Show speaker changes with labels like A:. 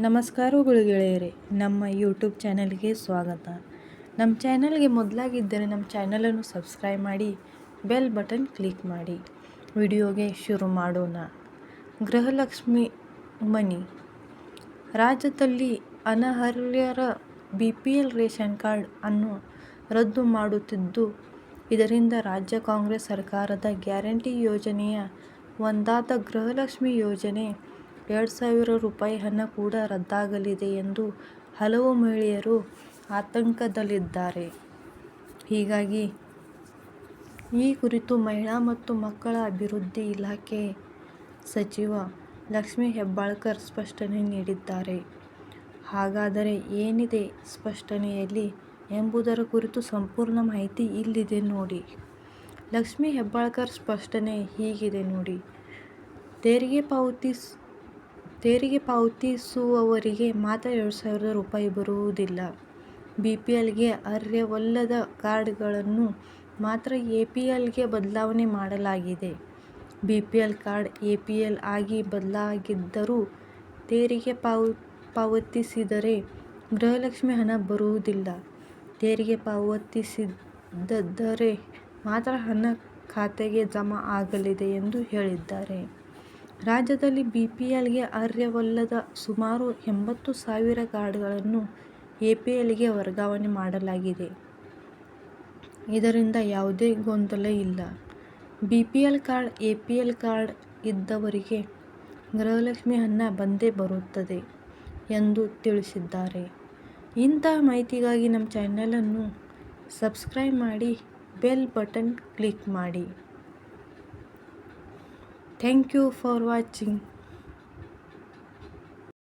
A: ನಮಸ್ಕಾರಗಳು ಗೆಳೆಯರೆ, ನಮ್ಮ ಯೂಟ್ಯೂಬ್ ಚಾನಲ್ಗೆ ಸ್ವಾಗತ. ನಮ್ಮ ಚಾನಲ್ಗೆ ಮೊದಲಾಗಿದ್ದರೆ ನಮ್ಮ ಚಾನಲನ್ನು ಸಬ್ಸ್ಕ್ರೈಬ್ ಮಾಡಿ, ಬೆಲ್ ಬಟನ್ ಕ್ಲಿಕ್ ಮಾಡಿ. ವಿಡಿಯೋಗೆ ಶುರು ಮಾಡೋಣ. ಗೃಹಲಕ್ಷ್ಮಿ ಮನಿ. ರಾಜ್ಯದಲ್ಲಿ ಅನರ್ಹರ BPL ರೇಷನ್ ಕಾರ್ಡ್ ಅನ್ನು ರದ್ದು ಮಾಡುತ್ತಿದ್ದು, ಇದರಿಂದ ರಾಜ್ಯ ಕಾಂಗ್ರೆಸ್ ಸರ್ಕಾರದ ಗ್ಯಾರಂಟಿ ಯೋಜನೆಯ ಒಂದಾದ ಗೃಹಲಕ್ಷ್ಮಿ ಯೋಜನೆ 2,000 ರೂಪಾಯಿ ಹಣ ಕೂಡ ರದ್ದಾಗಲಿದೆ ಎಂದು ಹಲವು ಮಹಿಳೆಯರು ಆತಂಕದಲ್ಲಿದ್ದಾರೆ. ಹೀಗಾಗಿ ಈ ಕುರಿತು ಮಹಿಳಾ ಮತ್ತು ಮಕ್ಕಳ ಅಭಿವೃದ್ಧಿ ಇಲಾಖೆ ಸಚಿವ ಲಕ್ಷ್ಮೀ ಹೆಬ್ಬಾಳ್ಕರ್ ಸ್ಪಷ್ಟನೆ ನೀಡಿದ್ದಾರೆ. ಹಾಗಾದರೆ ಏನಿದೆ ಸ್ಪಷ್ಟನೆಯಲ್ಲಿ ಎಂಬುದರ ಕುರಿತು ಸಂಪೂರ್ಣ ಮಾಹಿತಿ ಇಲ್ಲಿದೆ ನೋಡಿ. ಲಕ್ಷ್ಮೀ ಹೆಬ್ಬಾಳ್ಕರ್ ಸ್ಪಷ್ಟನೆ ಹೀಗಿದೆ ನೋಡಿ. ತೆರಿಗೆ ಪಾವತಿಸುವವರಿಗೆ ಮಾತ್ರ 2,000 ರೂಪಾಯಿ ಬರುವುದಿಲ್ಲ. BPLಗೆ ಅರ್ಹವಲ್ಲದ ಕಾರ್ಡ್ಗಳನ್ನು ಮಾತ್ರ APLಗೆ ಬದಲಾವಣೆ ಮಾಡಲಾಗಿದೆ. BPL ಕಾರ್ಡ್ APL ಆಗಿ ಬದಲಾಗಿದ್ದರೂ ತೆರಿಗೆ ಪಾವತಿಸಿದರೆ ಗೃಹಲಕ್ಷ್ಮಿ ಹಣ ಬರುವುದಿಲ್ಲ. ತೆರಿಗೆ ಪಾವತಿಸದಿದ್ದರೆ ಮಾತ್ರ ಹಣ ಖಾತೆಗೆ ಜಮಾ ಆಗಲಿದೆ ಎಂದು ಹೇಳಿದ್ದಾರೆ. ರಾಜ್ಯದಲ್ಲಿ BPLಗೆ ಅರ್ಹವಲ್ಲದ ಸುಮಾರು 80,000 ಕಾರ್ಡ್ಗಳನ್ನು APLಗೆ ವರ್ಗಾವಣೆ ಮಾಡಲಾಗಿದೆ. ಇದರಿಂದ ಯಾವುದೇ ಗೊಂದಲ ಇಲ್ಲ. BPL ಕಾರ್ಡ್ APL ಕಾರ್ಡ್ ಇದ್ದವರಿಗೆ ಗೃಹಲಕ್ಷ್ಮಿ ಹಣ ಬಂದೇ ಬರುತ್ತದೆ ಎಂದು ತಿಳಿಸಿದ್ದಾರೆ. ಇಂತಹ ಮಾಹಿತಿಗಾಗಿ ನಮ್ಮ ಚಾನಲನ್ನು ಸಬ್ಸ್ಕ್ರೈಬ್ ಮಾಡಿ, ಬೆಲ್ ಬಟನ್ ಕ್ಲಿಕ್ ಮಾಡಿ. Thank you for watching.